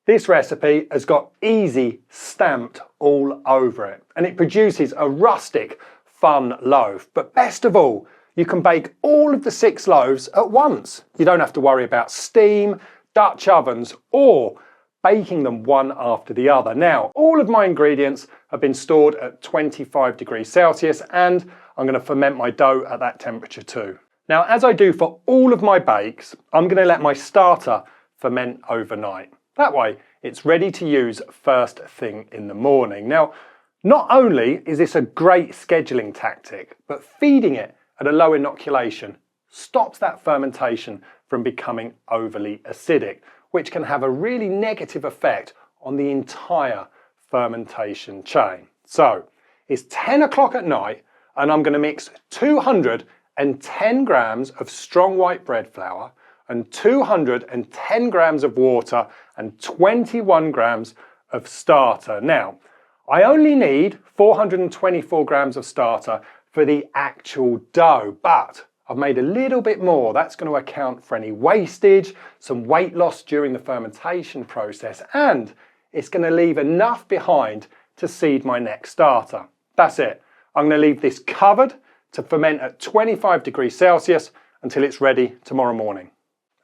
This recipe has got easy stamped all over it, and it produces a rustic, fun loaf. But best of all, you can bake all of the 6 loaves at once. You don't have to worry about steam, Dutch ovens, or baking them one after the other. Now, all of my ingredients have been stored at 25 degrees Celsius, and I'm going to ferment my dough at that temperature too. Now, as I do for all of my bakes, I'm going to let my starter ferment overnight. That way, it's ready to use first thing in the morning. Now, not only is this a great scheduling tactic, but feeding it at a low inoculation stops that fermentation from becoming overly acidic, which can have a really negative effect on the entire fermentation chain. So, it's 10 o'clock at night, and I'm going to mix 210 grams of strong white bread flour and 210 grams of water and 21 grams of starter. Now, I only need 424 grams of starter for the actual dough, but I've made a little bit more. That's going to account for any wastage, some weight loss during the fermentation process, and it's going to leave enough behind to seed my next starter. That's it. I'm going to leave this covered to ferment at 25 degrees Celsius until it's ready tomorrow morning.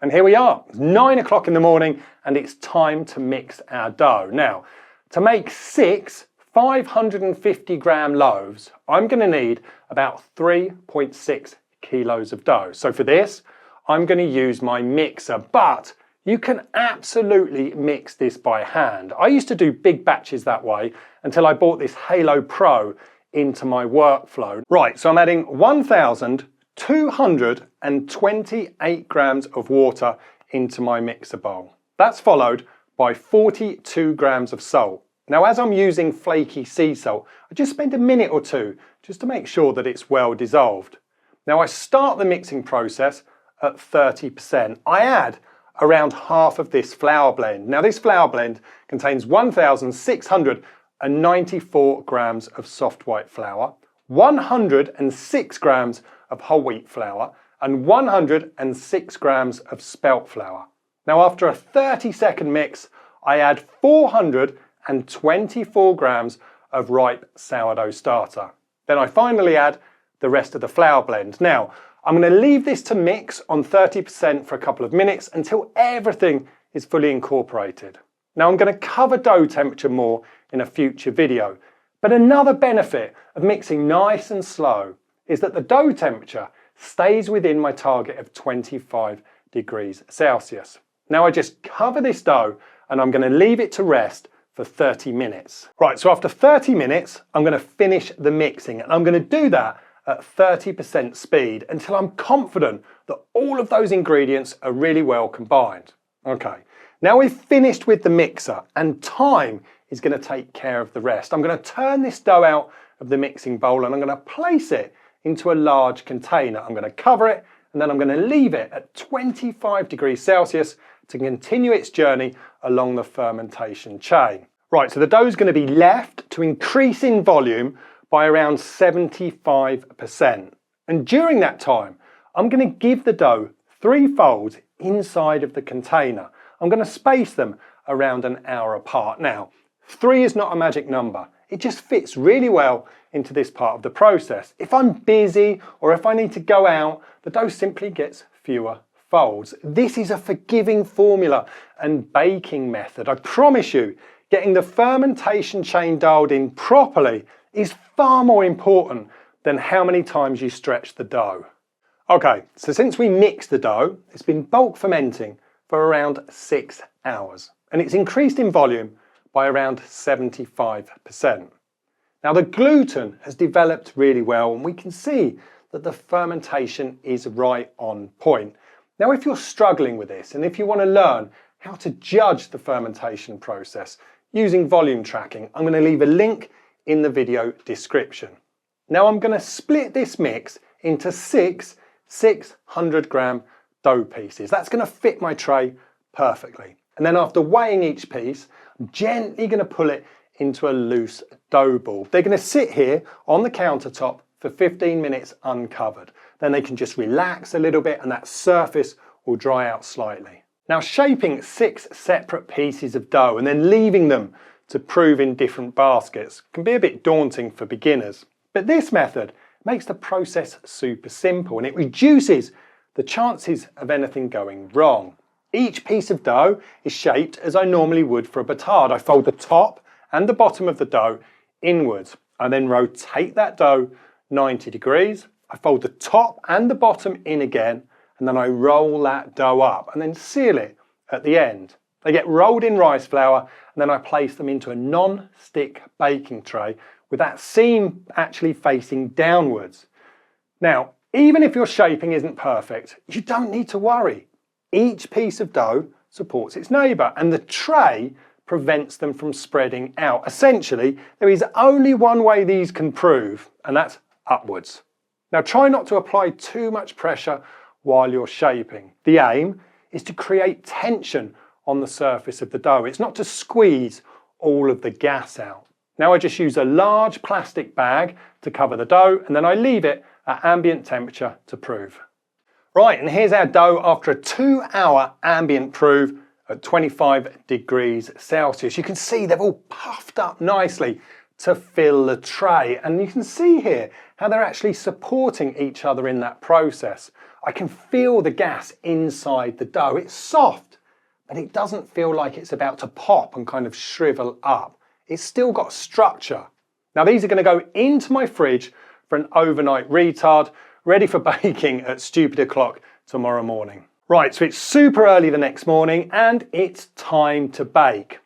And here we are, it's 9 o'clock in the morning, and it's time to mix our dough. Now, to make 6 550 gram loaves, I'm going to need about 3.6 kilos of dough. So for this, I'm going to use my mixer, but you can absolutely mix this by hand. I used to do big batches that way until I bought this Halo Pro into my workflow. Right, so I'm adding 1,228 grams of water into my mixer bowl. That's followed by 42 grams of salt. Now, as I'm using flaky sea salt, I just spend a minute or two just to make sure that it's well dissolved. Now, I start the mixing process at 30%. I add around half of this flour blend. Now, this flour blend contains 1,694 grams of soft white flour, 106 grams of whole wheat flour, and 106 grams of spelt flour. Now, after a 30-second mix, I add 424 grams of ripe sourdough starter. Then I finally add the rest of the flour blend. Now, I'm going to leave this to mix on 30% for a couple of minutes until everything is fully incorporated. Now, I'm going to cover dough temperature more in a future video, but another benefit of mixing nice and slow is that the dough temperature stays within my target of 25 degrees Celsius. Now, I just cover this dough and I'm going to leave it to rest for 30 minutes. Right, so after 30 minutes, I'm going to finish the mixing, and I'm going to do that at 30% speed until I'm confident that all of those ingredients are really well combined. Okay, now we've finished with the mixer, and time is going to take care of the rest. I'm going to turn this dough out of the mixing bowl and I'm going to place it into a large container. I'm going to cover it, and then I'm going to leave it at 25 degrees Celsius to continue its journey along the fermentation chain. Right, so the dough is going to be left to increase in volume by around 75%. And during that time, I'm going to give the dough 3 folds inside of the container. I'm going to space them around an hour apart. Now, 3 is not a magic number. It just fits really well into this part of the process. If I'm busy or if I need to go out, the dough simply gets fewer folds. This is a forgiving formula and baking method. I promise you, getting the fermentation chain dialed in properly is far more important than how many times you stretch the dough. Okay, so since we mixed the dough, it's been bulk fermenting for around 6 hours, and it's increased in volume by around 75%. Now, the gluten has developed really well, and we can see that the fermentation is right on point. Now, if you're struggling with this, and if you want to learn how to judge the fermentation process using volume tracking, I'm going to leave a link in the video description. Now, I'm going to split this mix into 6 600 gram dough pieces. That's going to fit my tray perfectly. And then after weighing each piece, I'm gently going to pull it into a loose dough ball. They're going to sit here on the countertop for 15 minutes uncovered. Then they can just relax a little bit and that surface will dry out slightly. Now, shaping 6 separate pieces of dough and then leaving them to prove in different baskets can be a bit daunting for beginners. But this method makes the process super simple and it reduces the chances of anything going wrong. Each piece of dough is shaped as I normally would for a retard. I fold the top and the bottom of the dough inwards. I then rotate that dough 90 degrees. I fold the top and the bottom in again, and then I roll that dough up and then seal it at the end. They get rolled in rice flour, and then I place them into a non-stick baking tray with that seam actually facing downwards. Now, even if your shaping isn't perfect, you don't need to worry. Each piece of dough supports its neighbour, and the tray prevents them from spreading out. Essentially, there is only one way these can prove, and that's upwards. Now, try not to apply too much pressure while you're shaping. The aim is to create tension on the surface of the dough. It's not to squeeze all of the gas out. Now I just use a large plastic bag to cover the dough, and then I leave it at ambient temperature to prove. Right, and here's our dough after a 2-hour ambient prove at 25 degrees Celsius. You can see they've all puffed up nicely to fill the tray, and you can see here how they're actually supporting each other in that process. I can feel the gas inside the dough. It's soft, but it doesn't feel like it's about to pop and kind of shrivel up. It's still got structure. Now these are going to go into my fridge for an overnight retard, ready for baking at stupid o'clock tomorrow morning. Right, so it's super early the next morning and it's time to bake.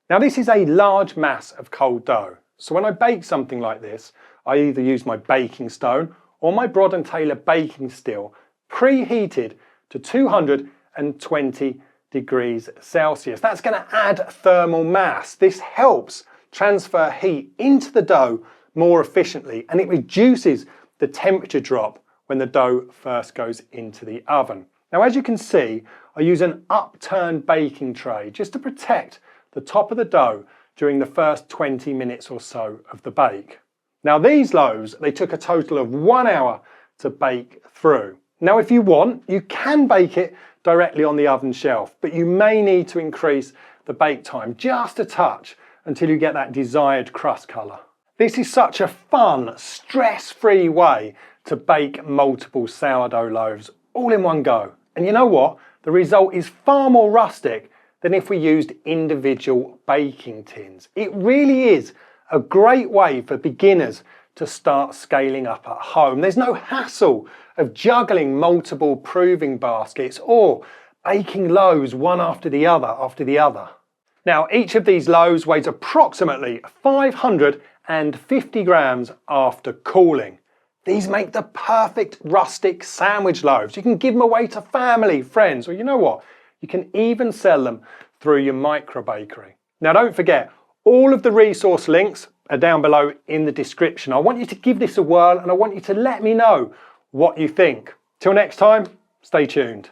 Now this is a large mass of cold dough. So when I bake something like this, I either use my baking stone or my Brod & Taylor baking steel, preheated to 220 degrees Celsius. That's going to add thermal mass. This helps transfer heat into the dough more efficiently, and it reduces the temperature drop when the dough first goes into the oven. Now, as you can see, I use an upturned baking tray just to protect the top of the dough during the first 20 minutes or so of the bake. Now these loaves, they took a total of 1 hour to bake through. Now if you want, you can bake it directly on the oven shelf, but you may need to increase the bake time just a touch until you get that desired crust colour. This is such a fun, stress-free way to bake multiple sourdough loaves all in one go. And you know what? The result is far more rustic than if we used individual baking tins. It really is a great way for beginners to start scaling up at home. There's no hassle of juggling multiple proving baskets or baking loaves one after the other. Now, each of these loaves weighs approximately 550 grams after cooling. These make the perfect rustic sandwich loaves. You can give them away to family, friends, or you know what? You can even sell them through your micro bakery. Now don't forget, all of the resource links are down below in the description. I want you to give this a whirl and I want you to let me know what you think. Till next time, stay tuned.